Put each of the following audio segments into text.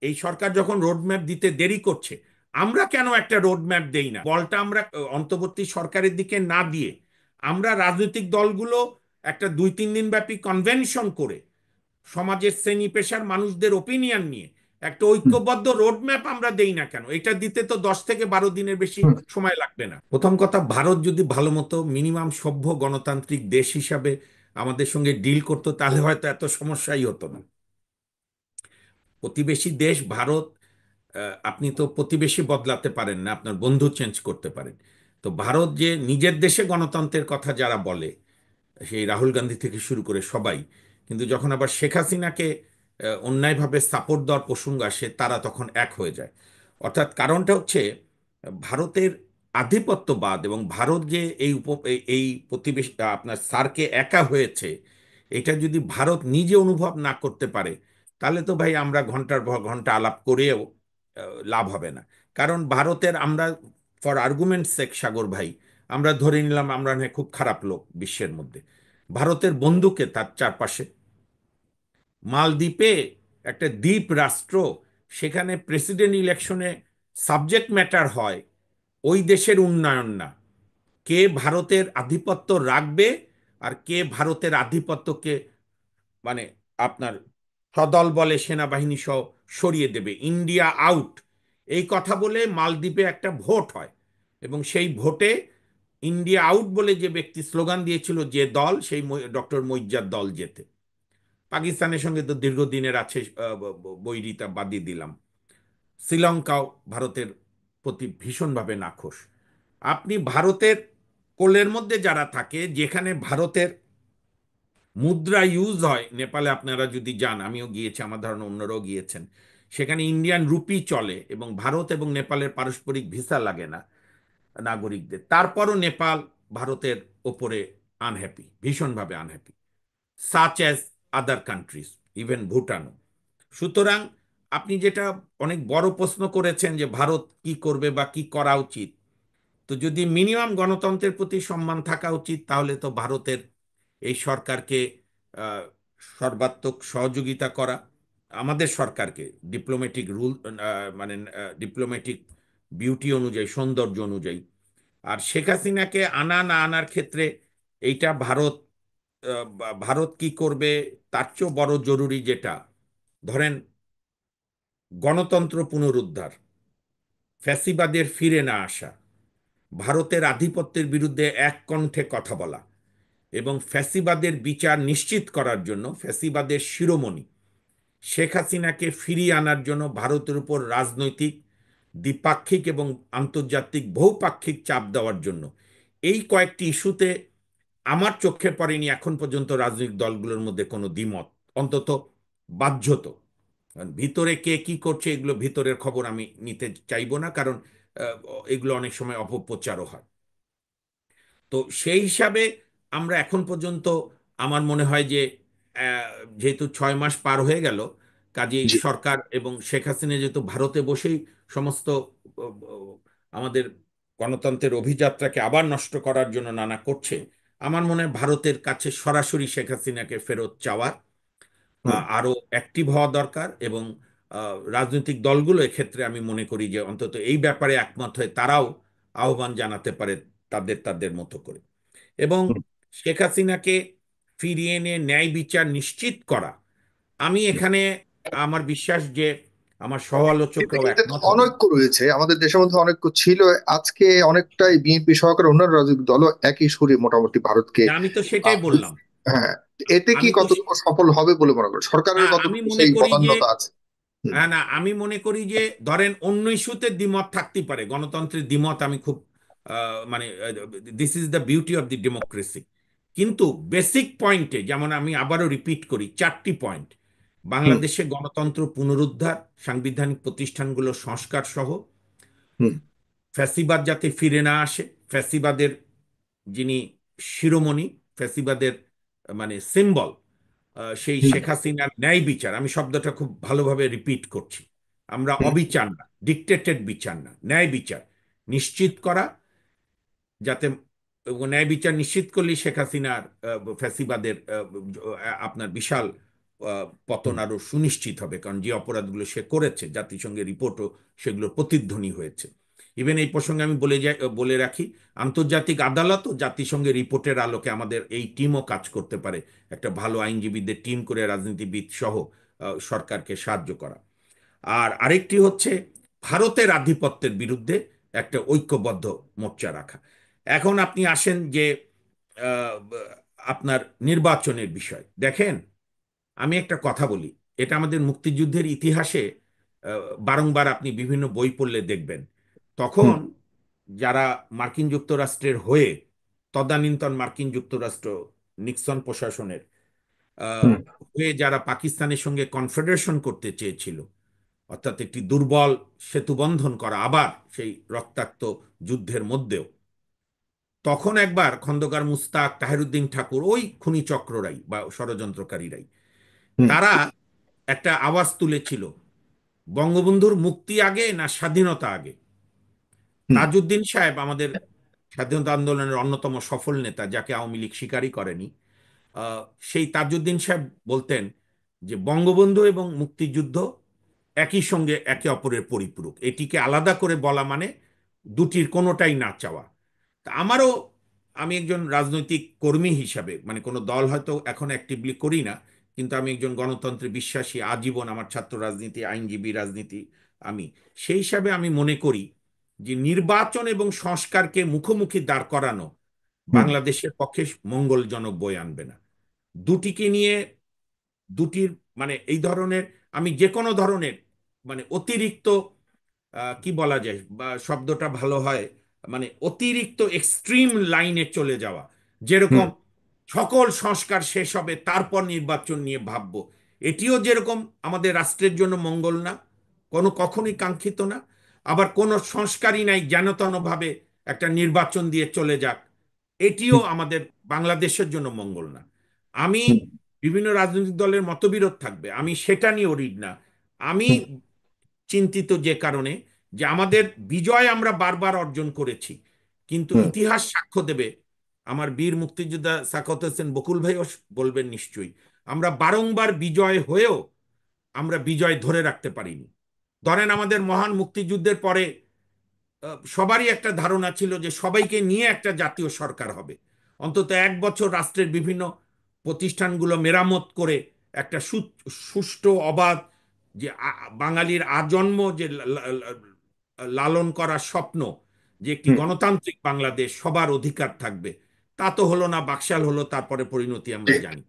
এই সরকার যখন রোডম্যাপ দিতে দেরি করছে, আমরা কেন একটা রোডম্যাপ দেই না? বলটা আমরা অন্তর্বর্তী সরকারের দিকে না দিয়ে আমরা রাজনৈতিক দলগুলো একটা 2-3 দিন ব্যাপী কনভেনশন করে সমাজের শ্রেণী পেশার মানুষদের ওপিনিয়ন নিয়ে একটা হুম, ঐক্যবদ্ধ রোডম্যাপ আমরা দেই না কেন? এটা দিতে তো 10 থেকে 12 দিনের বেশি হুম, সময় লাগবে না। প্রথম কথা, ভারত যদি ভালো মতো মিনিমাম সভ্য গণতান্ত্রিক দেশ হিসাবে আমাদের সঙ্গে ডিল করতো, তাহলে হয়তো এত সমস্যাই হতো না। প্রতিবেশী দেশ ভারত, আপনি তো প্রতিবেশী বদলাতে পারেন না, আপনার বন্ধু চেঞ্জ করতে পারেন। তো ভারত যে নিজের দেশে গণতন্ত্রের কথা যারা বলে, সেই রাহুল গান্ধী থেকে শুরু করে সবাই, কিন্তু যখন আবার শেখ হাসিনাকে অন্যায়ভাবে সাপোর্ট দেওয়ার প্রসঙ্গ আসে, তারা তখন এক হয়ে যায়। অর্থাৎ কারণটা হচ্ছে ভারতের আধিপত্যবাদ, এবং ভারত যে এই প্রতিবেশী আপনার সার্কে একা হয়েছে, এটা যদি ভারত নিজে অনুভব না করতে পারে, তাহলে তো ভাই আমরা ঘন্টার পর ঘন্টা আলাপ করেও লাভ হবে না। কারণ ভারতের আমরা, ফর আর্গুমেন্ট সেক সাগর ভাই, আমরা ধরে নিলাম আমরা না খুব খারাপ লোক বিশ্বের মধ্যে, ভারতের বন্ধুকে তার চারপাশে মালদ্বীপে, একটা দ্বীপ রাষ্ট্র, সেখানে প্রেসিডেন্ট ইলেকশনে সাবজেক্ট ম্যাটার হয় ওই দেশের উন্নয়ন না, কে ভারতের আধিপত্য রাখবে আর কে ভারতের আধিপত্যকে মানে আপনার সদল বলে সেনাবাহিনী সহ সরিয়ে দেবে, ইন্ডিয়া আউট, এই কথা বলে মালদ্বীপে একটা ভোট হয়। এবং সেই ভোটে ইন্ডিয়া আউট বলে যে ব্যক্তি স্লোগান দিয়েছিল, যে দল, সেই ডক্টর মইজ্জার দল জেতে। পাকিস্তানের সঙ্গে তো দীর্ঘদিনের আছে বৈরিতা, বাদই দিলাম। শ্রীলঙ্কাও ভারতের প্রতি ভীষণভাবে নাখোশ। আপনি ভারতের কোলের মধ্যে যারা থাকে, যেখানে ভারতের মুদ্রা ইউজ হয়, নেপালে আপনারা যদি যান, আমিও গিয়েছি, আমার ধারণা অন্যরাও গিয়েছেন, সেখানে ইন্ডিয়ান রুপি চলে এবং ভারত এবং নেপালের পারস্পরিক ভিসা লাগে না নাগরিকদের। তারপরও নেপাল ভারতের ওপরে আনহ্যাপি, ভীষণভাবে unhappy, such as other countries, even ভুটানও। সুতরাং আপনি যেটা অনেক বড় প্রশ্ন করেছেন যে ভারত কি করবে বা কি করা উচিত, তো যদি মিনিমাম গণতন্ত্রের প্রতি সম্মান থাকা উচিত, তাহলে তো ভারতের এই সরকারকে আহ, সর্বাত্মক সহযোগিতা করা, আমাদের সরকারকে ডিপ্লোম্যাটিক রুল, মানে ডিপ্লোম্যাটিক বিউটি অনুযায়ী, সৌন্দর্য অনুযায়ী। আর শেখ হাসিনাকে আনা না আনার ক্ষেত্রে এইটা ভারত, ভারত কি করবে তার চেয়েও বড় জরুরি যেটা, ধরেন গণতন্ত্র পুনরুদ্ধার, ফ্যাসিবাদের ফিরে না আসা, ভারতের আধিপত্যের বিরুদ্ধে এক কণ্ঠে কথা বলা, এবং ফ্যাসিবাদের বিচার নিশ্চিত করার জন্য ফ্যাসিবাদের শিরোমণি শেখ হাসিনাকে ফিরিয়ে আনার জন্য ভারতের উপর রাজনৈতিক, দ্বিপাক্ষিক এবং আন্তর্জাতিক বহুপাক্ষিক চাপ দেওয়ার জন্য, এই কয়েকটি ইস্যুতে আমার চোখে পড়েনি এখন পর্যন্ত রাজনৈতিক দলগুলোর মধ্যে কোনো দ্বিমত, অন্তত বাহ্যত। কারণ ভিতরে কে কি করছে, এগুলো ভিতরের খবর আমি নিতে চাইবো না, কারণ আহ, এগুলো অনেক সময় অপপ্রচারও হয়। তো সেই হিসাবে আমরা এখন পর্যন্ত, আমার মনে হয় যে আহ, যেহেতু 6 মাস পার হয়ে গেল, কাজেই জি, সরকার এবং শেখ হাসিনা যেহেতু ভারতে বসেই সমস্ত আমাদের গণতন্ত্রের অভিযাত্রাকে আবার নষ্ট করার জন্য নানা করছে, আমার মনে হয় ভারতের কাছে সরাসরি শেখ হাসিনাকে ফেরত চাওয়ার হুম, আরো অ্যাক্টিভ হওয়া দরকার। এবং রাজনৈতিক দলগুলো এক্ষেত্রে আমি মনে করি যে অন্তত এই ব্যাপারে একমত হয়ে তারাও আহ্বান জানাতে পারে তাদের তাদের মতো করে। এবং হুম। শেখ হাসিনাকে ফিরিয়ে এনে ন্যায় বিচার নিশ্চিত করা, আমি এখানে আমার বিশ্বাস যে আমার সহ এতে আলোচকরাও কিন্তু একটা একমত হবেন। অনৈক্য রয়েছে, আমাদের দেশের মধ্যে অনৈক্য ছিল। আজকে অনেকটাই বিএনপি সহকারে অন্যান্য রাজনৈতিক দলও একই সুরে মোটামুটি ভারতকে না, আমি তো সেটাই বললাম। হ্যাঁ, এতে কি আমি তো কতটুকু সফল হবে বলে মনে করেন? না, সরকারের আমি কতটুকু মনে সেই করি যে, বদান্যতা আছে? হুম, হ্যাঁ, না, আমি মনে করি যে ধরেন অন্য ইস্যুতে দ্বিমত থাকতেই পারে, গণতন্ত্রের দ্বিমত আমি খুব মানে this is the beauty of the democracy. কিন্তু বেসিক পয়েন্টে, যেমন আমি আবারও রিপিট করি, 4টি পয়েন্ট: হুম, বাংলাদেশে গণতন্ত্র পুনরুদ্ধার, সাংবিধানিক প্রতিষ্ঠানগুলো সংস্কার সহ, হুম, ফ্যাসিবাদ যাতে ফিরে না আসে, ফ্যাসিবাদের যিনি শিরোমণি, ফ্যাসিবাদের মানে সিম্বল, সেই হুম, শেখ হাসিনার ন্যায় বিচার, আমি শব্দটা খুব ভালোভাবে রিপিট করছি, আমরা হুম, অবিচার না, ডিক্টেটেড বিচার না, ন্যায় বিচার নিশ্চিত করা, যাতে ন্যায় বিচার নিশ্চিত করলে শেখ হাসিনার ফ্যাসিবাদের আপনার বিশাল পতন আরো সুনিশ্চিত হবে, কারণ যে অপরাধগুলো সে করেছে জাতিসংঘের রিপোর্টও সেগুলো প্রতিধ্বনি হয়েছে। ইভেন এই প্রসঙ্গে আমি বলে রাখি, আন্তর্জাতিক আদালত ও জাতিসংঘের রিপোর্টের আলোকে আমাদের এই টিমও কাজ করতে পারে, একটা ভালো আইনজীবীদের টিম করে রাজনীতিবিদ সহ সরকারকে সাহায্য করা। আর আরেকটি হচ্ছে ভারতের আধিপত্যের বিরুদ্ধে একটা ঐক্যবদ্ধ মোর্চা রাখা। এখন আপনি আসেন যে আহ, আপনার নির্বাচনের বিষয় দেখেন, আমি একটা কথা বলি, এটা আমাদের মুক্তিযুদ্ধের ইতিহাসে বারংবার আপনি বিভিন্ন বই পড়লে দেখবেন। হুম তখন যারা মার্কিন যুক্তরাষ্ট্রের হয়ে, তদানীন্তন মার্কিন যুক্তরাষ্ট্র নিক্সন প্রশাসনের আহ, হুম হয়ে যারা পাকিস্তানের সঙ্গে কনফেডারেশন করতে চেয়েছিল, অর্থাৎ একটি দুর্বল সেতু বন্ধন করা আবার সেই রক্তাক্ত যুদ্ধের মধ্যেও, তখন একবার খন্দকার মুস্তাক, তাহেরুদ্দিন ঠাকুর, ওই খুনি চক্ররাই বা ষড়যন্ত্রকারীরাই, হুম তারা একটা আওয়াজ তুলেছিল, বঙ্গবন্ধুর মুক্তি আগে না স্বাধীনতা আগে। হুম তাজউদ্দিন সাহেব আমাদের স্বাধীনতা আন্দোলনের অন্যতম সফল নেতা, যাকে আওয়ামী লীগ স্বীকারই করেনি, আহ, সেই তাজউদ্দিন সাহেব বলতেন যে বঙ্গবন্ধু এবং মুক্তিযুদ্ধ একই সঙ্গে একে অপরের পরিপূরক, এটিকে আলাদা করে বলা মানে দুটির কোনোটাই না চাওয়া। তা আমারও, আমি একজন রাজনৈতিক কর্মী হিসাবে, মানে কোনো দল হয়তো এখন অ্যাক্টিভলি করি না, কিন্তু আমি একজন গণতন্ত্রে বিশ্বাসী, আজীবন আমার ছাত্র রাজনীতি, আইনজীবী রাজনীতি, আমি সেই হিসাবে আমি মনে করি যে নির্বাচন এবং সংস্কারকে মুখোমুখি দাঁড় করানো হুম বাংলাদেশের পক্ষে মঙ্গলজনক বয়ে আনবে না। দুটিকে নিয়ে, দুটির মানে এই ধরনের, আমি যে কোনো ধরনের মানে অতিরিক্ত কি বলা যায় বা শব্দটা ভালো হয়, মানে অতিরিক্ত এক্সট্রিম লাইনে চলে যাওয়া, হুম যেরকম সকল সংস্কার শেষ হবে তারপর নির্বাচন নিয়ে ভাববো, এটিও যেরকম আমাদের রাষ্ট্রের জন্য মঙ্গল না, কখনোই কাঙ্ক্ষিত না। আবার কোনো সংস্কারই নাই, যেন তেনভাবে একটা নির্বাচন দিয়ে চলে যাক, এটিও হুম আমাদের বাংলাদেশের জন্য মঙ্গল না। আমি, হুম বিভিন্ন রাজনৈতিক দলের মতবিরোধ থাকবে, আমি সেটা নিয়ে অরিড না। আমি হুম চিন্তিত যে কারণে, যে আমাদের বিজয় আমরা বারবার অর্জন করেছি, কিন্তু হুম ইতিহাস সাক্ষ্য দেবে, আমার বীর মুক্তিযোদ্ধা সাখাওয়াত হোসেন বকুল ভাইও বলবেন নিশ্চয়ই, আমরা বারংবার বিজয় হয়েও আমরা বিজয় ধরে রাখতে পারিনি। ধরেন আমাদের মহান মুক্তিযুদ্ধের পরে সবারই একটা ধারণা ছিল যে সবাইকে নিয়ে একটা জাতীয় সরকার হবে, অন্তত এক বছর রাষ্ট্রের বিভিন্ন প্রতিষ্ঠানগুলো মেরামত করে একটা সুষ্ঠু অবাধ, যে বাঙালির আজন্ম যে লালন করার স্বপ্ন, যে একটি হুম গণতান্ত্রিক বাংলাদেশ, সবার অধিকার থাকবে, তা তো হলো না, বাকশাল হলো, তারপরে পরিণতি আমরা ঠিক। জানি।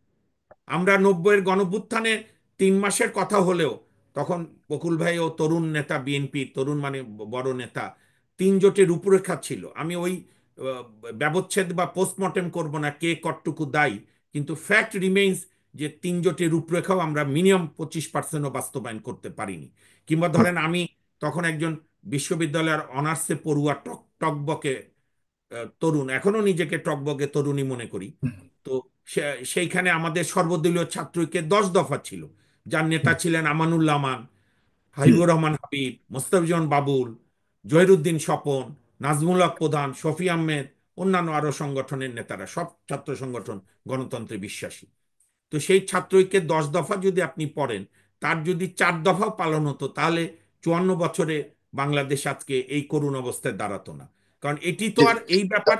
আমরা 90-এর গণভ্যুত্থানে 3 মাসের কথা হলেও, তখন বকুল ভাই ও তরুণ নেতা, বিএনপি তরুণ মানে বড় নেতা, 3 জোটের রূপরেখা ছিল। আমি ওই ব্যবচ্ছেদ বা পোস্টমর্টেম করব না কে কতটুকু দায়ী, কিন্তু ফ্যাক্ট রিমেইন্স যে 3 জোটের রূপরেখাও আমরা মিনিমাম 25%ও বাস্তবায়ন করতে পারিনি। কিংবা হুম ধরেন আমি তখন একজন বিশ্ববিদ্যালয়ের অনার্সে পড়ুয়া টকবকে তরুণ, এখনো নিজেকে টকবকে তরুণী মনে করি। হুম তো সেইখানে আমাদের সর্বদলীয় ছাত্রকে 10 দফা ছিল, যার নেতা হুম ছিলেন আমানুল্লাহ আমান, হুম হাবিবুর রহমান হাবিব, মোস্তাফিজুর বাবুল, জহিরুদ্দিন স্বপন, নাজমুল হক প্রধান, শফি আহমেদ, অন্যান্য আরো সংগঠনের নেতারা, সব ছাত্র সংগঠন গণতন্ত্রে বিশ্বাসী। তো সেই ছাত্র ঐক্যের 10 দফা যদি আপনি পড়েন, তার যদি 4 দফা পালন হতো, তাহলে 54 বছরে বাংলাদেশ আজকে এই করুণ অবস্থায় দাঁড়াতো না। কারণ এটি তো জি আর এই ব্যাপার।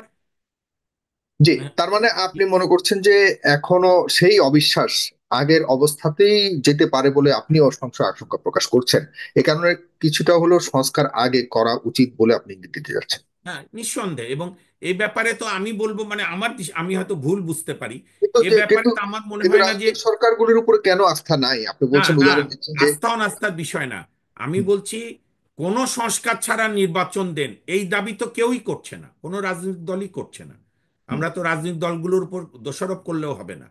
জি, তার মানে আপনি মনে করছেন যে এখনো সেই অবিশ্বাস আগের অবস্থাতেই যেতে পারে বলে আপনিও সংশয় আশঙ্কা প্রকাশ করছেন। এ কারণে কিছুটা হলেও সংস্কার আগে করা উচিত বলে আপনি ইঙ্গিত দিতে যাচ্ছেন। হ্যাঁ, নিঃসন্দেহে। এবং এই ব্যাপারে তো আমি বলবো, মানে আমার আমি হয়তো ভুল বুঝতে পারি, কিন্তু এ ব্যাপারে কিন্তু তো আমার মনে কিন্তু হয় না যে, রাজনৈতিক সরকারগুলির উপরে কেন আস্থা নাই? আপনি না বলছেন, না, উদাহরণ দিচ্ছেন যে আস্থা অনাস্থার বিষয় না। আমি হুম বলছি কোন সংস্কার ছাড়া নির্বাচন দেন, এই দাবি তো কেউই করছে না, কোনো রাজনৈতিক দলই করছে না। হুম আমরা তো রাজনৈতিক দলগুলোর উপর দোষারোপ করলেও হবে না।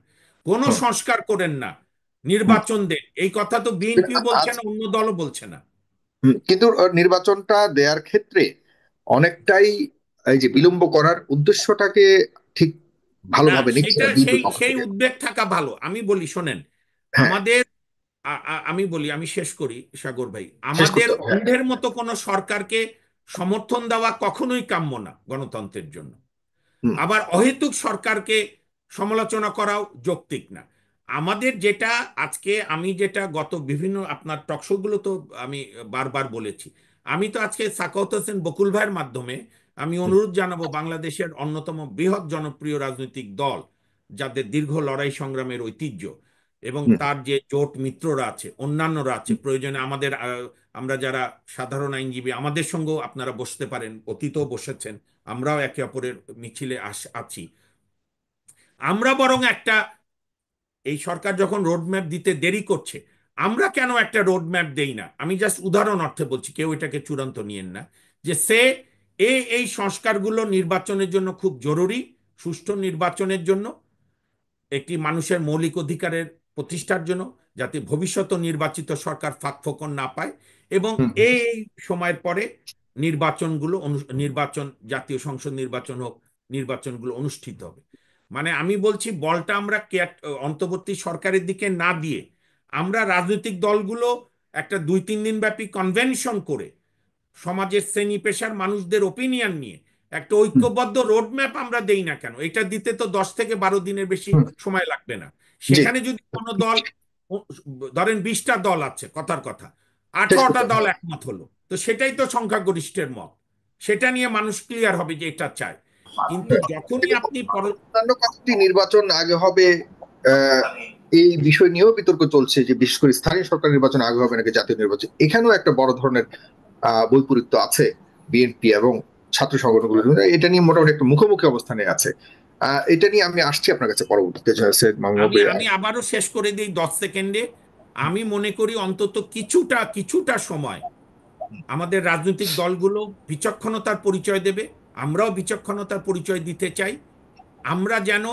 কোন হুম সংস্কার করেন না, হুম। নির্বাচন দেন, এই কথা তো কিন্তু বিএনপিও বলছে আজ না, অন্য দলও বলছে না। কিন্তু নির্বাচনটা দেওয়ার ক্ষেত্রে অনেকটাই এই যে বিলম্ব করার উদ্দেশ্যটাকে ঠিক না, ভালোভাবে নিচ্ছে সেটা না বিএনপি সেই পক্ষ সেই থেকে। উদ্বেগ থাকা ভালো। আমি বলি শোনেন, হ্যাঁ, আমাদের আমি বলি, আমি শেষ করি সাগর ভাই, শেষ আমাদের করতে হবে, হ্যাঁ। অন্ধের মতো কোনো সরকারকে সমর্থন দেওয়া কখনোই কাম্য না গণতন্ত্রের জন্য। হুম আবার অহেতুক সরকারকে সমালোচনা করাও যৌক্তিক না। আমাদের যেটা আজকে, আমি যেটা গত বিভিন্ন আপনার টকশোগুলো তো আমি বারবার বলেছি, আমি তো আজকে সাখাওয়াত হোসেন বকুল ভাইয়ের মাধ্যমে আমি অনুরোধ জানাবো বাংলাদেশের অন্যতম বৃহৎ জনপ্রিয় রাজনৈতিক দল, যাদের দীর্ঘ লড়াই সংগ্রামের ঐতিহ্য এবং হুম, তার যে জোট মিত্ররা আছে, অন্যান্যরা আছে, প্রয়োজনে আমাদের আমরা যারা সাধারণ আইনজীবী আমাদের সঙ্গেও আপনারা বসতে পারেন, অতীতেও বসেছেন, আমরাও একে অপরের মিছিলে আছি। আমরা বরং একটা, এই সরকার যখন রোডম্যাপ দিতে দেরি করছে, আমরা কেন একটা রোডম্যাপ দেই না? আমি জাস্ট উদাহরণ অর্থে বলছি, কেউ এটাকে চূড়ান্ত নিয়েন না, যে এই সংস্কারগুলো নির্বাচনের জন্য খুব জরুরি, সুষ্ঠু নির্বাচনের জন্য, একটি মানুষের মৌলিক অধিকারের প্রতিষ্ঠার জন্য, যাতে ভবিষ্যৎ নির্বাচিত সরকার ফাঁকফোকর না পায়, এবং হুম, হুম, এই সময়ের পরে নির্বাচন, জাতীয় সংসদ নির্বাচন হোক, নির্বাচনগুলো অনুষ্ঠিত হবে। মানে আমি বলছি, বলটা আমরা অন্তর্বর্তী সরকারের দিকে না দিয়ে আমরা রাজনৈতিক দলগুলো একটা 2-3 দিন ব্যাপী কনভেনশন করে সমাজের শ্রেণী পেশার মানুষদের ওপিনিয়ন নিয়ে একটা হুম, ঐক্যবদ্ধ রোডম্যাপ আমরা দেই না কেন? এটা দিতে তো 10 থেকে 12 দিনের বেশি হুম, সময় লাগবে না। জি, সেখানে যদি কোনো দল, ধরেন 20টা দল আছে, কথার কথা, শেষ 18টা করতে দল হ্যাঁ। একমত হলো, তো সেটাই তো সংখ্যাগরিষ্ঠের মত, সেটা নিয়ে মানুষ ক্লিয়ার হবে যে এটা চায়। কিন্তু যখনই আপনি অন্যান্য কথাটি নির্বাচন আগে হবে, আহ, এই বিষয় নিয়েও বিতর্ক চলছে যে বিশেষ করে স্থানীয় সরকার নির্বাচন আগে হবে নাকি জাতীয় নির্বাচন, এখানেও একটা বড় ধরনের বৈপরীত্য আছে বিএনপি এবং ছাত্র সংগঠনগুলো। এটা নিয়ে মোটামুটি একটা মুখোমুখি অবস্থানে আছে। এটা নিয়ে আমি আসছি আপনার কাছে পরবর্তীতে, সৈয়দ মাহমুদ আমি আমি আবারও শেষ করে দিই 10 সেকেন্ডে। আমি মনে করি অন্তত কিছুটা কিছুটা সময় আমাদের রাজনৈতিক দলগুলো বিচক্ষণতার পরিচয় দেবে, আমরাও বিচক্ষণতার পরিচয় দিতে চাই। আমরা যেন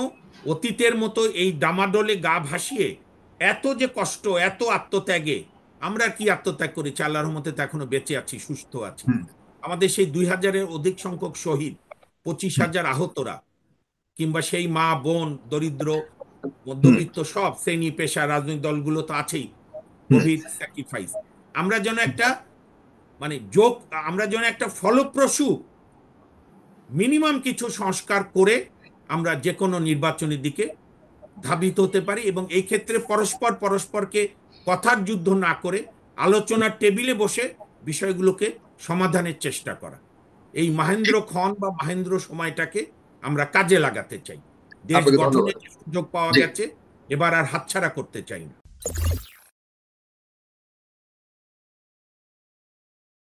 অতীতের মতো এই ডামাডোলে গা ভাসিয়ে, এত যে কষ্ট, এত আত্মত্যাগে, আমরা কি আত্মত্যাগ করেছি, আল্লাহর রহমতে তো এখনো বেঁচে আছি, সুস্থ আছি। হুম, আমাদের সেই 2,000-এর অধিক সংখ্যক শহীদ, পঁচিশ হুম, হাজার আহতরা, কিংবা সেই মা বোন, দরিদ্র, হুম, মধ্যবিত্ত সব শ্রেণী পেশা, রাজনৈতিক দলগুলো তো আছেই, হুম, গভীর স্যাক্রিফাইস। আমরা যেন একটা, মানে যোগ, আমরা যেন একটা ফলপ্রসূ মিনিমাম কিছু সংস্কার করে আমরা যে কোনো নির্বাচনের দিকে ধাবিত হতে পারি, এবং এই ক্ষেত্রে পরস্পর পরস্পরকে কথার যুদ্ধ না করে আলোচনার টেবিলে বসে বিষয়গুলোকে সমাধানের চেষ্টা করা। এই মাহেন্দ্র বা মাহেন্দ্র সময়টাকে আমরা কাজে লাগাতে চাই। দেশ আপনাকে ধন্যবাদ। গঠনের যে সুযোগ পাওয়া জি। গেছে, এবার আর হাতছাড়া করতে চাই না।